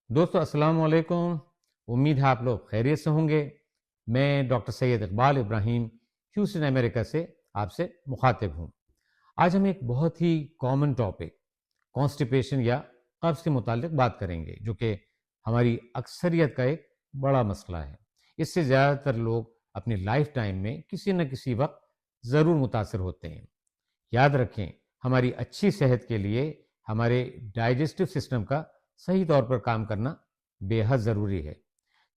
دوستو السلام علیکم. امید ہے آپ لوگ خیریت سے ہوں گے. میں ڈاکٹر سید اقبال ابراہیم ہیوسٹن امریکہ سے آپ سے مخاطب ہوں. آج ہم ایک بہت ہی کامن ٹاپک کانسٹیپیشن یا قبض کے متعلق بات کریں گے، جو کہ ہماری اکثریت کا ایک بڑا مسئلہ ہے. اس سے زیادہ تر لوگ اپنی لائف ٹائم میں کسی نہ کسی وقت ضرور متاثر ہوتے ہیں. یاد رکھیں، ہماری اچھی صحت کے لیے ہمارے ڈائجسٹو سسٹم کا صحیح طور پر کام کرنا بے حد ضروری ہے.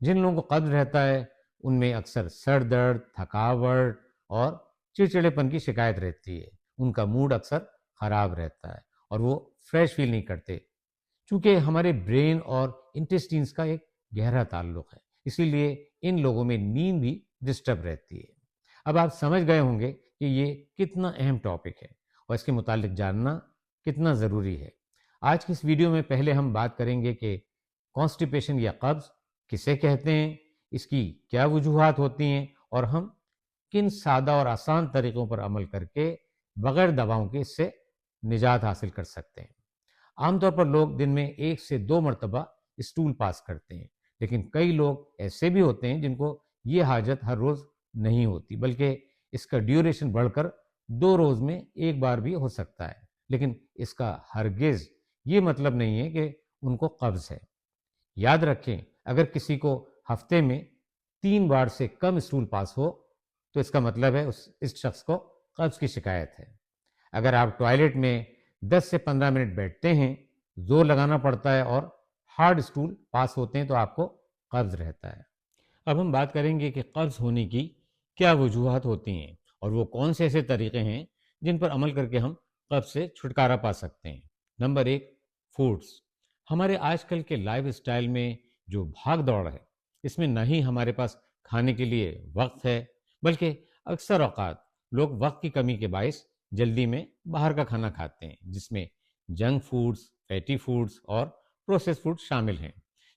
جن لوگوں کو قبض رہتا ہے ان میں اکثر سر درد، تھکاوٹ اور چڑچڑے پن کی شکایت رہتی ہے. ان کا موڈ اکثر خراب رہتا ہے اور وہ فریش فیل نہیں کرتے، چونکہ ہمارے برین اور انٹسٹینز کا ایک گہرا تعلق ہے. اسی لیے ان لوگوں میں نیند بھی ڈسٹرب رہتی ہے. اب آپ سمجھ گئے ہوں گے کہ یہ کتنا اہم ٹاپک ہے اور اس کے متعلق جاننا کتنا ضروری ہے. آج کی اس ویڈیو میں پہلے ہم بات کریں گے کہ کانسٹیپیشن یا قبض کسے کہتے ہیں، اس کی کیا وجوہات ہوتی ہیں اور ہم کن سادہ اور آسان طریقوں پر عمل کر کے بغیر دواؤں کے اس سے نجات حاصل کر سکتے ہیں. عام طور پر لوگ دن میں 1 سے 2 مرتبہ اسٹول پاس کرتے ہیں، لیکن کئی لوگ ایسے بھی ہوتے ہیں جن کو یہ حاجت ہر روز نہیں ہوتی، بلکہ اس کا ڈیوریشن بڑھ کر 2 روز میں 1 بار بھی ہو سکتا ہے. لیکن اس کا ہرگز یہ مطلب نہیں ہے کہ ان کو قبض ہے. یاد رکھیں، اگر کسی کو ہفتے میں 3 بار سے کم اسٹول پاس ہو تو اس کا مطلب ہے اس شخص کو قبض کی شکایت ہے. اگر آپ ٹوائلٹ میں 10 سے 15 منٹ بیٹھتے ہیں، زور لگانا پڑتا ہے اور ہارڈ اسٹول پاس ہوتے ہیں تو آپ کو قبض رہتا ہے. اب ہم بات کریں گے کہ قبض ہونے کی کیا وجوہات ہوتی ہیں اور وہ کون سے ایسے طریقے ہیں جن پر عمل کر کے ہم قبض سے چھٹکارا پا سکتے ہیں. Number 1، foods. ہمارے آج کل کے لائف اسٹائل میں جو بھاگ دوڑ ہے، اس میں نہ ہی ہمارے پاس کھانے کے لیے وقت ہے، بلکہ اکثر اوقات لوگ وقت کی کمی کے باعث جلدی میں باہر کا کھانا کھاتے ہیں، جس میں جنک فوڈز، فیٹی فوڈز اور پروسیس فوڈ شامل ہیں،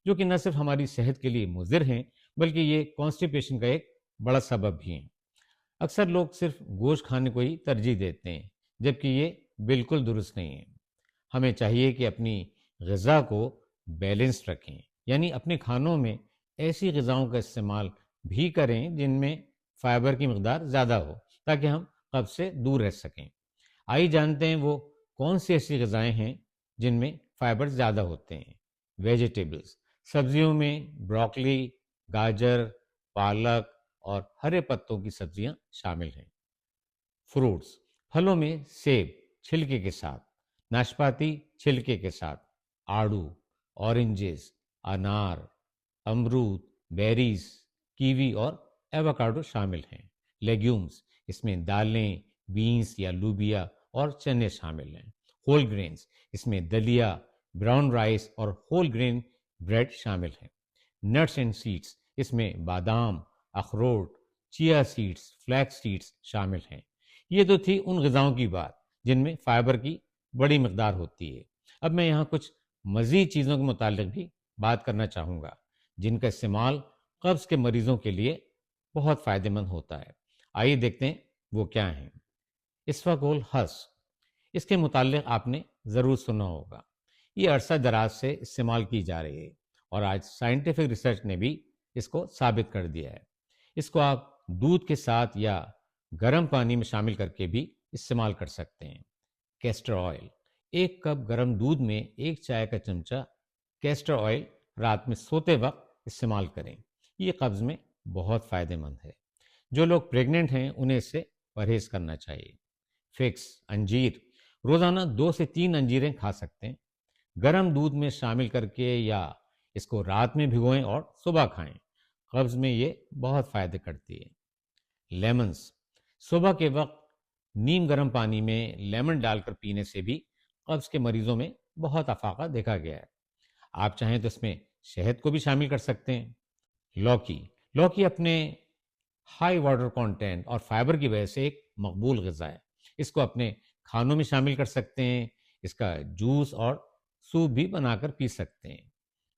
جو کہ نہ صرف ہماری صحت کے لیے مضر ہیں بلکہ یہ کانسٹیپیشن کا ایک بڑا سبب بھی ہیں. اکثر لوگ صرف گوشت کھانے کو ہی ترجیح دیتے ہیں، جبکہ یہ بالکل درست نہیں ہے. ہمیں چاہیے کہ اپنی غذا کو بیلنس رکھیں، یعنی اپنے کھانوں میں ایسی غذاؤں کا استعمال بھی کریں جن میں فائبر کی مقدار زیادہ ہو، تاکہ ہم قبض سے دور رہ سکیں. آئیے جانتے ہیں وہ کون سی ایسی غذائیں ہیں جن میں فائبر زیادہ ہوتے ہیں. ویجیٹیبلز. سبزیوں میں بروکلی، گاجر، پالک اور ہرے پتوں کی سبزیاں شامل ہیں. فروٹس. پھلوں میں سیب چھلکے کے ساتھ، ناشپاتی چھلکے کے ساتھ، آڑو، اورنجز، انار، امرود، بیریز، کیوی اور ایووکاڈو شامل ہیں. لیگیومز. اس میں دالیں، بینس یا لوبیا اور چنے شامل ہیں. Whole grains. اس میں دلیا، براؤن رائس اور ہول گرین بریڈ شامل ہیں. Nuts and seeds. اس میں بادام، اخروٹ، چیا سیڈس، فلیکس سیڈس شامل ہیں. یہ تو تھی ان غذاؤں کی بات جن میں فائبر کی بڑی مقدار ہوتی ہے. اب میں یہاں کچھ مزید چیزوں کے متعلق بھی بات کرنا چاہوں گا جن کا استعمال قبض کے مریضوں کے لیے بہت فائدہ مند ہوتا ہے. آئیے دیکھتے ہیں وہ کیا ہیں. اسفاگول ہسک. اس کے متعلق آپ نے ضرور سنا ہوگا. یہ عرصہ دراز سے استعمال کی جا رہی ہے اور آج سائنٹیفک ریسرچ نے بھی اس کو ثابت کر دیا ہے. اس کو آپ دودھ کے ساتھ یا گرم پانی میں شامل کر کے بھی استعمال کر سکتے ہیں. Castor oil. 1 کپ گرم دودھ میں 1 چائے کا چمچہ کیسٹر آئل رات میں سوتے وقت استعمال کریں. یہ قبض میں بہت فائدہ مند ہے. جو لوگ پریگننٹ ہیں انہیں اس سے پرہیز کرنا چاہیے. فکس. انجیر. روزانہ 2 سے 3 انجیریں کھا سکتے ہیں، گرم دودھ میں شامل کر کے، یا اس کو رات میں بھگوئیں اور صبح کھائیں. قبض میں یہ بہت فائدہ کرتی ہے. لیمنز. صبح کے وقت نیم گرم پانی میں لیمن ڈال کر پینے سے بھی قبض کے مریضوں میں بہت افاقہ دیکھا گیا ہے. آپ چاہیں تو اس میں شہد کو بھی شامل کر سکتے ہیں. لوکی. لوکی اپنے ہائی واٹر کانٹینٹ اور فائبر کی وجہ سے ایک مقبول غذا ہے. اس کو اپنے کھانوں میں شامل کر سکتے ہیں. اس کا جوس اور سوپ بھی بنا کر پی سکتے ہیں.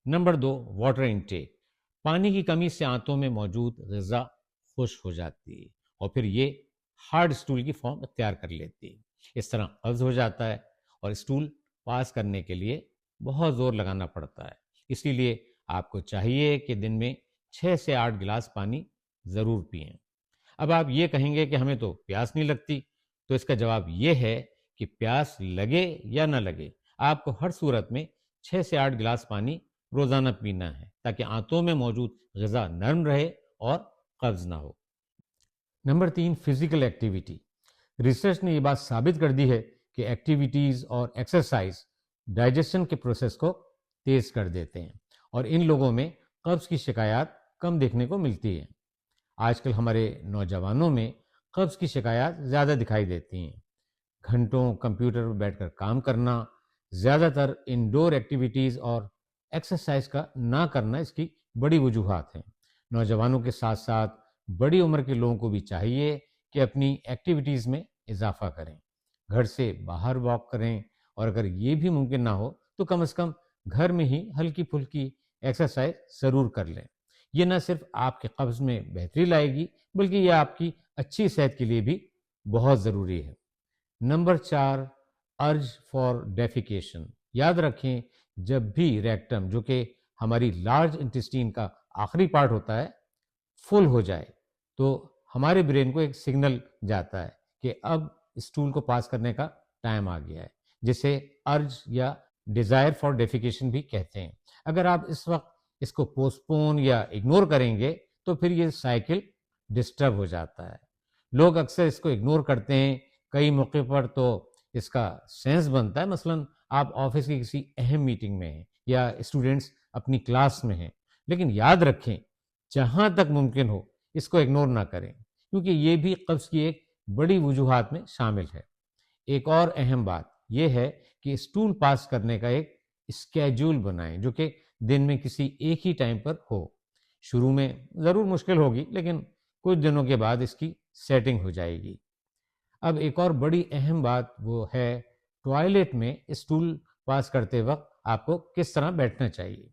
Number 2، water intake. پانی کی کمی سے آنتوں میں موجود غذا خشک ہو جاتی ہے اور پھر یہ ہارڈ اسٹول کی فارم اختیار کر لیتی ہے. اس طرح قبض ہو جاتا ہے اور اسٹول پاس کرنے کے لیے بہت زور لگانا پڑتا ہے. اسی لیے آپ کو چاہیے کہ دن میں 6 سے 8 گلاس پانی ضرور پئیں۔ اب آپ یہ کہیں گے کہ ہمیں تو پیاس نہیں لگتی، تو اس کا جواب یہ ہے کہ پیاس لگے یا نہ لگے، آپ کو ہر صورت میں 6 سے 8 گلاس پانی روزانہ پینا ہے، تاکہ آنتوں میں موجود غذا نرم رہے اور قبض نہ ہو۔ Number 3، physical activity. ریسرچ نے یہ بات ثابت کر دی ہے کہ ایکٹیویٹیز اور ایکسرسائز ڈائجیشن کے پروسیس کو تیز کر دیتے ہیں، اور ان لوگوں میں قبض کی شکایات کم دیکھنے کو ملتی ہیں۔ آج کل ہمارے نوجوانوں میں قبض کی شکایات زیادہ دکھائی دیتی ہیں۔ گھنٹوں کمپیوٹر پر بیٹھ کر کام کرنا، زیادہ تر انڈور ایکٹیویٹیز اور ایکسرسائز کا نہ کرنا اس کی بڑی وجوہات ہیں۔ نوجوانوں کے ساتھ ساتھ بڑی عمر کے لوگوں کو بھی چاہیے کہ اپنی ایکٹیویٹیز میں اضافہ کریں، گھر سے باہر واک کریں، اور اگر یہ بھی ممکن نہ ہو تو کم از کم گھر میں ہی ہلکی پھلکی ایکسرسائز ضرور کر لیں۔ یہ نہ صرف آپ کے قبض میں بہتری لائے گی، بلکہ یہ آپ کی اچھی صحت کے لیے بھی بہت ضروری ہے۔ Number 4، urge for defecation. یاد رکھیں، جب بھی ریکٹم، جو کہ ہماری لارج انٹسٹین کا آخری پارٹ ہوتا ہے، فل ہو جائے تو ہمارے برین کو ایک سگنل جاتا ہے کہ اب اسٹول کو پاس کرنے کا ٹائم آ گیا ہے، جسے ارج یا ڈیزائر فار ڈیفیکیشن بھی کہتے ہیں۔ اگر آپ اس وقت اس کو پوسٹ پون یا اگنور کریں گے تو پھر یہ سائیکل ڈسٹرب ہو جاتا ہے۔ لوگ اکثر اس کو اگنور کرتے ہیں، کئی موقع پر تو اس کا سینس بنتا ہے، مثلا آپ آفس کی کسی اہم میٹنگ میں ہیں یا اسٹوڈنٹس اپنی کلاس میں ہیں، لیکن یاد رکھیں جہاں تک ممکن ہو اس کو اگنور نہ کریں، کیونکہ یہ بھی قبض کی ایک بڑی وجوہات میں شامل ہے۔ ایک اور اہم بات یہ ہے کہ اسٹول پاس کرنے کا ایک اسکیجول بنائیں، جو کہ دن میں کسی ایک ہی ٹائم پر ہو۔ شروع میں ضرور مشکل ہوگی، لیکن کچھ دنوں کے بعد اس کی سیٹنگ ہو جائے گی۔ اب ایک اور بڑی اہم بات وہ ہے ٹوائلٹ میں اسٹول پاس کرتے وقت آپ کو کس طرح بیٹھنا چاہیے۔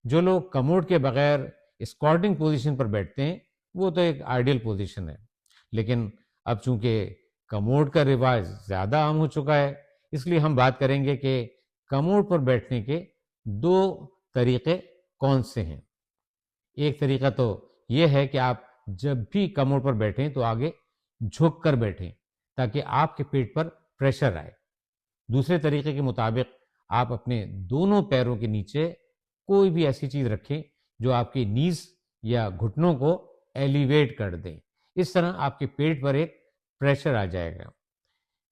جو لوگ کموڈ کے بغیر اسکواٹنگ پوزیشن پر بیٹھتے ہیں وہ تو ایک آئیڈیل پوزیشن ہے، لیکن اب چونکہ کموڈ کا رواج زیادہ عام ہو چکا ہے، اس لیے ہم بات کریں گے کہ کموڈ پر بیٹھنے کے 2 طریقے کون سے ہیں۔ ایک طریقہ تو یہ ہے کہ آپ جب بھی کموڈ پر بیٹھیں تو آگے جھک کر بیٹھیں تاکہ آپ کے پیٹ پر پریشر آئے۔ دوسرے طریقے کے مطابق آپ اپنے دونوں پیروں کے نیچے کوئی بھی ایسی چیز رکھیں جو آپ کی نیز یا گھٹنوں کو ایلیویٹ کر دیں۔ اس طرح آپ کے پیٹ پر ایک پریشر آ جائے گا۔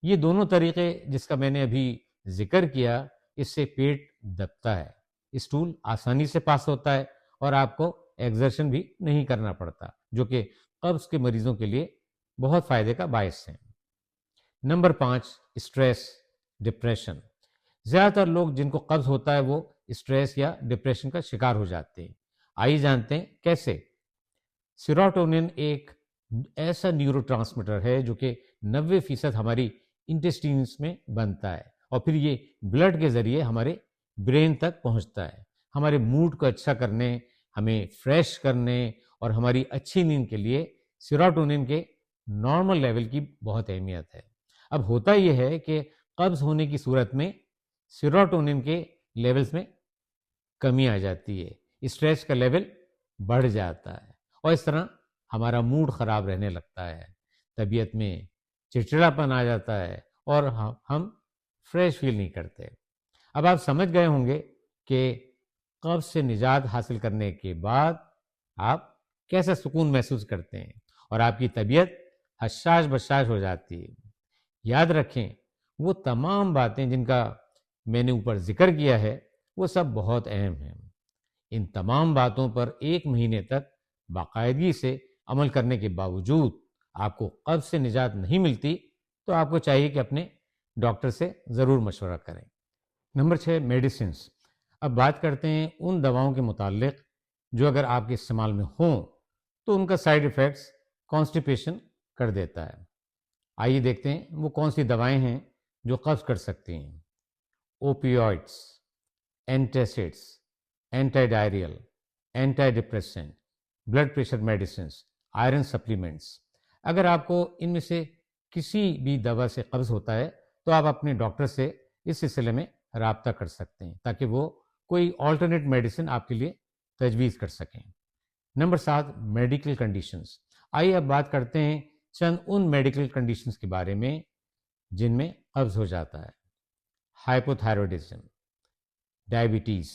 یہ دونوں طریقے جس کا میں نے ابھی ذکر کیا، اس سے پیٹ دبتا ہے، اسٹول آسانی سے پاس ہوتا ہے، اور آپ کو ایگزرشن بھی نہیں کرنا پڑتا، جو کہ قبض کے مریضوں کے لیے بہت فائدے کا باعث ہے۔ Number 5، stress, depression. زیادہ تر لوگ جن کو قبض ہوتا ہے وہ اسٹریس یا ڈپریشن کا شکار ہو جاتے ہیں۔ آئیے جانتے ہیں کیسے۔ سیروٹونین ایک ایسا نیورو ٹرانسمیٹر ہے جو کہ 90% ہماری انٹسٹینز میں بنتا ہے، اور پھر یہ بلڈ کے ذریعے ہمارے برین تک پہنچتا ہے۔ ہمارے موڈ کو اچھا کرنے، ہمیں فریش کرنے اور ہماری اچھی نیند کے لیے سیروٹونین کے نارمل لیول کی بہت اہمیت ہے۔ اب ہوتا یہ ہے کہ قبض ہونے کی صورت میں سیروٹونین کے لیولز میں کمی آ جاتی ہے، اسٹریس کا لیول بڑھ جاتا ہے، اور اس طرح ہمارا موڈ خراب رہنے لگتا ہے، طبیعت میں چڑچڑاپن آ جاتا ہے، اور ہم فریش فیل نہیں کرتے۔ اب آپ سمجھ گئے ہوں گے کہ قبض سے نجات حاصل کرنے کے بعد آپ کیسا سکون محسوس کرتے ہیں، اور آپ کی طبیعت حشاش بشاش ہو جاتی ہے۔ یاد رکھیں، وہ تمام باتیں جن کا میں نے اوپر ذکر کیا ہے وہ سب بہت اہم ہیں۔ ان تمام باتوں پر 1 مہینے تک باقاعدگی سے عمل کرنے کے باوجود آپ کو قبض سے نجات نہیں ملتی تو آپ کو چاہیے کہ اپنے ڈاکٹر سے ضرور مشورہ کریں۔ Number 6، medicines. اب بات کرتے ہیں ان دواؤں کے متعلق جو اگر آپ کے استعمال میں ہوں تو ان کا سائیڈ ایفیکٹس کانسٹیپیشن کر دیتا ہے۔ آئیے دیکھتے ہیں وہ کون سی دوائیں ہیں جو قبض کر سکتی ہیں۔ Opioids, antacids, anti diarrhoeal, anti depressant, blood pressure medicines, iron supplements. اگر آپ کو ان میں سے کسی بھی دوا سے قبض ہوتا ہے تو آپ اپنے ڈاکٹر سے اس سلسلے میں رابطہ کر سکتے ہیں تاکہ وہ کوئی آلٹرنیٹ میڈیسن آپ کے لیے تجویز کر سکیں۔ Number 7، medical conditions. آئیے اب بات کرتے ہیں چند ان میڈیکل کنڈیشنز کے بارے میں جن میں قبض ہو جاتا ہے۔ ہائپوتھائرائڈزم، ڈائبٹیز،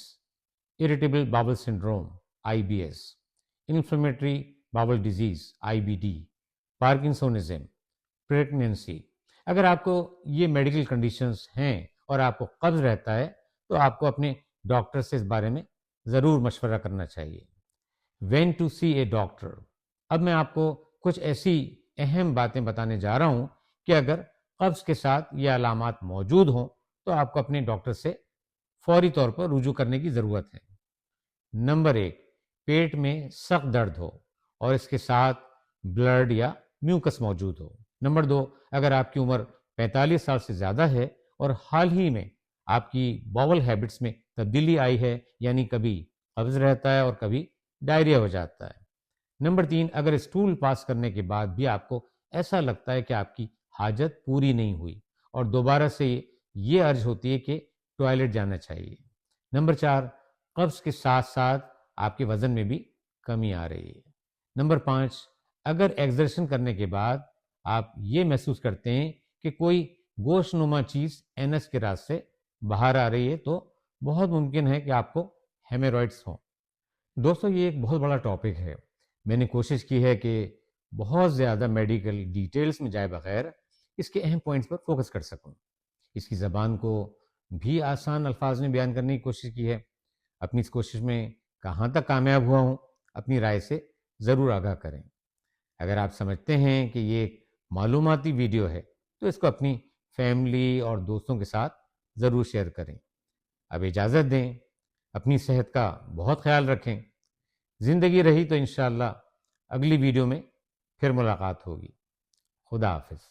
اریٹیبل باول سنڈروم IBS، انفلیمیٹری باول ڈیزیز IBD، پارکنسونزم، پریگنینسی۔ اگر آپ کو یہ میڈیکل کنڈیشنز ہیں اور آپ کو قبض رہتا ہے تو آپ کو اپنے ڈاکٹر سے اس بارے میں ضرور مشورہ کرنا چاہیے۔ When to see a doctor. اب میں آپ کو کچھ ایسی اہم باتیں بتانے جا رہا ہوں کہ اگر قبض کے ساتھ یہ علامات موجود ہوں تو آپ کو اپنے ڈاکٹر سے فوری طور پر رجوع کرنے کی ضرورت ہے۔ نمبر 1، پیٹ میں سخت درد ہو اور اس کے ساتھ بلڈ یا میوکس موجود ہو۔ نمبر 2، اگر آپ کی عمر 45 سال سے زیادہ ہے اور حال ہی میں آپ کی باول ہیبٹس میں تبدیلی آئی ہے، یعنی کبھی قبض رہتا ہے اور کبھی ڈائریا ہو جاتا ہے۔ نمبر 3، اگر اسٹول پاس کرنے کے بعد بھی آپ کو ایسا لگتا ہے کہ آپ کی حاجت پوری نہیں ہوئی اور دوبارہ سے یہ ارج ہوتی ہے کہ ٹوائلٹ جانا چاہیے۔ نمبر 4، قبض کے ساتھ ساتھ آپ کے وزن میں بھی کمی آ رہی ہے۔ نمبر 5، اگر ایگزرشن کرنے کے بعد آپ یہ محسوس کرتے ہیں کہ کوئی گوشت نما چیز اینس کے راستے باہر آ رہی ہے تو بہت ممکن ہے کہ آپ کو ہیمورائڈس ہوں۔ دوستو، یہ ایک بہت بڑا ٹاپک ہے۔ میں نے کوشش کی ہے کہ بہت زیادہ میڈیکل ڈیٹیلز میں جائے بغیر اس کے اہم پوائنٹس پر فوکس کر سکوں۔ اس کی زبان کو بھی آسان الفاظ میں بیان کرنے کی کوشش کی ہے۔ اپنی اس کوشش میں کہاں تک کامیاب ہوا ہوں، اپنی رائے سے ضرور آگاہ کریں۔ اگر آپ سمجھتے ہیں کہ یہ ایک معلوماتی ویڈیو ہے تو اس کو اپنی فیملی اور دوستوں کے ساتھ ضرور شیئر کریں۔ اب اجازت دیں، اپنی صحت کا بہت خیال رکھیں۔ زندگی رہی تو انشاءاللہ اگلی ویڈیو میں پھر ملاقات ہوگی۔ خدا حافظ۔